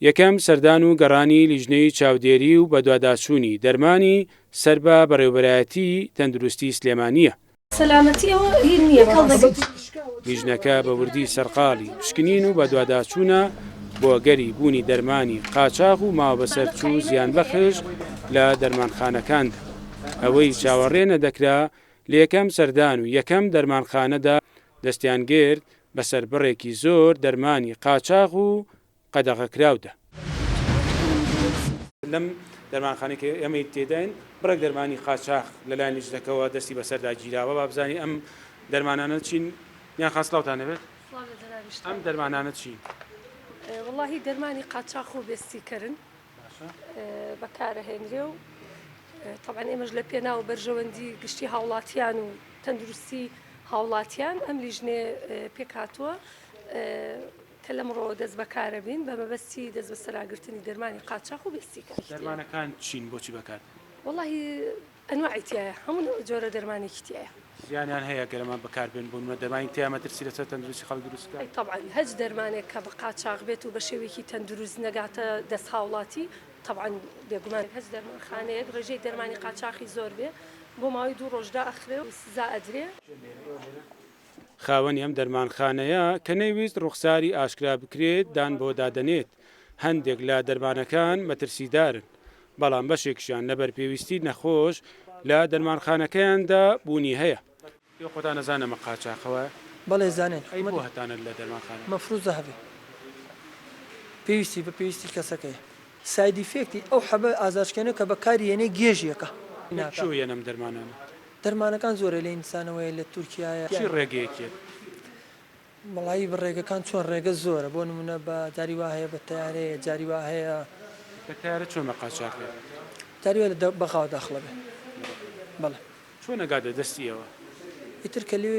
یەکەم سەردان و گەڕانی لیژنەی چاودێری و بەدواداچوونی دەرمانی سەر بە بەڕێوەبەرایەتی تەندروستی سلێمانیە. سەلامەتیەوە هی نییە کەڵدەبێت. لیژنەکە بە وردی سەرقاڵی پشکنین و بەدواداچوونە بۆ گەری بوونی دەرمانی قاچاق و ماوەبەسەرچوو زیانبەخش لە دەرمانخانەکاندا. ئەوەی چاوەڕێ نەدەکرا لە یەکەم سەردان و یەکەم دەرمانخانەدا دەستیان گرت بەسەر بڕێکی زۆر دەرمانی قاچاق و قەدەغەکراودا. لەم دەرمانخانێکی ئەمەی تێداین بڕێک دەرمانی قاچاق لەلایەن لیژنەکەەوە دەستی بەسەردا گیراوە با بزانین ئەم دەرمانانە چین یان خاستڵاوتان نەبێت؟ ئەم دەرمانانە چین؟ وڵاهی دەرمانی قاچاق و بێستیکردن بەکارەهێنرێ و طبعا ئێمەش لە پێناو بەرژەوەندی گشتی هاوڵاتیان و تەندروستی هاوڵاتیان ئەم لیژنێ پێکهاتووە کە لەمڕۆ دەست بەکارە بین بە مەبەستی دەست بە سەراگرتنی دەرمانی قاچاق و بێستیکرد. دەرمانەکان چین بۆچی بەکار؟ وڵاهی ئەنواعی تایە هەموو جۆرە دەرمانێکی تایە. زیانیان هەیە گەرەمان بەکاربێن بوون دەرمانی تیا مەترسی لەسەر تەندروستی خەڵک دروستکە؟ طبعا هەج دەرمانێک کە بە قاچاق بێت و بە شێوەیەکی تەندروست نەگاتە دەست هاوڵاتی طبعا بێگومان هەج دەرمانخانەیەک ڕێژەی دەرمانی قاچاقی زۆر بێ بۆ ماوەی 2 ڕۆژدا ئەخرێ و سزا ئەدرێ. خاوەنی ئەم دەرمانخانەیە کە نەیویست ڕوخساری ئاشکرا بکرێت دان بۆ دادەنێت. هەندێک لە دەرمانەکان مەترسیدارن بەڵام بەشێکشیان لەبەر پێویستی نەخۆش لە دەرمانخانەکەیاندا بوونی هەیە. خۆتان نەزانەمە قاچاقەوە؟ بەڵێ زانێن ئەی بۆ هەتانت لە دەرمانخانە مەفروزە هەبێ پێویستی بە پێویستی کەسەکەی سایدی فێکتی ئەو حەبە ئازارشکێنە کە بەکاری هێنێ گێژیەکە یەنەم دەرمانانە دەرمانەکان زۆرە لە ئینسانەوەی لە تورکایە چی ڕێگەیەکێت؟ وڵایی ڕێگەکان چۆن ڕێگە زۆرە بۆ نمونە بە جاری وا هەیە بە تیارەیە جاری وا هەیە بە تیارە چۆن بە قاچاقێت؟ جاریوە لە بەخاو داخڵە بێ بەڵێ چۆن نەگاتە دەستیەوە؟ ئیتر کە لێ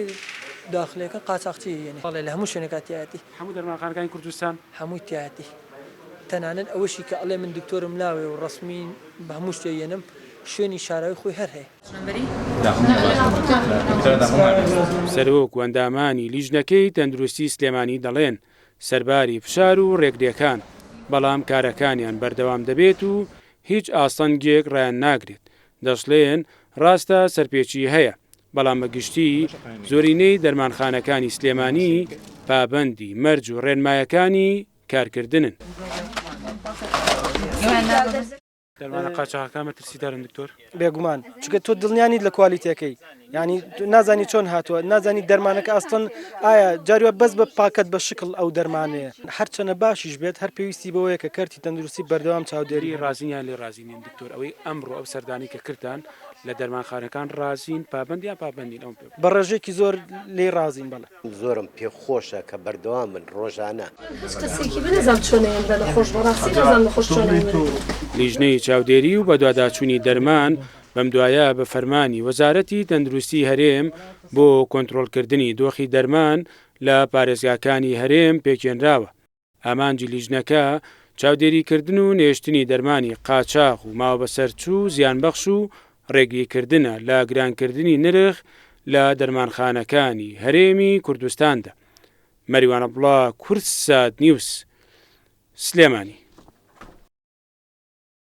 داخلەکە قاچاقچی یعنی بەڵێ لە هەموو شوێنێکات تایەتی هەموو دەرمانخانەکانی کوردستان هەمووی تایەتی تەنانەت ئەوەشی کە ئەڵێ من دکتۆرم لاوێ و ڕسمی بە هەموو شتێنم شوێنی شاراوی خۆی هەر هەیە. سەرۆک و ئەندامانی لیژنەکەی تەندروستی سلێمانی دەڵێن سەرباری فشار و ڕێکدێکان بەڵام کارەکانیان بەردەوام دەبێت و هیچ ئاسەنگێک ڕیان ناگرێت. دەشڵێن ڕاستە سەرپێچی هەیە بەڵام بەگشتی زۆرینەی دەرمانخانەکانی سلێمانی پابەندی مەرج و ڕێنمایەکانی کارکردنن. دەرمانە قاچاقەکان مەترسیدارن دکتۆر؟ بێگومان چونکە تۆ دڵنیانی لە کوالیتیەکەی ینی نازانی چۆن هاتووە نازانی دەرمانەکە ئەستن ئایا جاروە بەس بە پاکت بە شکل ئەو دەرمانەیە هەرچەنە باشیش بێت هەر پێویستی بەوەیە کە کەرتی تەندروستی بەردەوام چاودێری ڕازینیان لێ ڕازینین دکتۆر ئەوەی ئەمڕۆ ئەو سەردانی کە کردان لە دەرمانخانەکان ڕازین پابندیان پابندین ئەو بە ڕێژێکی زۆر لێ ڕازین بەڵێ زۆرم پێخۆشە کە بەردەوام من ڕۆژانە لیژنەی چاودێری و بەدواداچوونی دەرمان بەم دوایە بە فەرمانی وەزارەتی تەندروستی هەرێم بۆ کۆنتڕۆلکردنی دۆخی دەرمان لە پارێزگاکانی هەرێم پێکێنراوە. ئامانجی لیژنەکە چاودێریکردن و نێشتنی دەرمانی قاچاق و ماوەبەسەرچوو زیانبەخش و ڕێگریکردنە لە گرانکردنی نرخ لە دەرمانخانەکانی هەرێمی کوردستاندا. مەریوان عەبدوڵڵا، کورتسات نیوز، سلێمانی.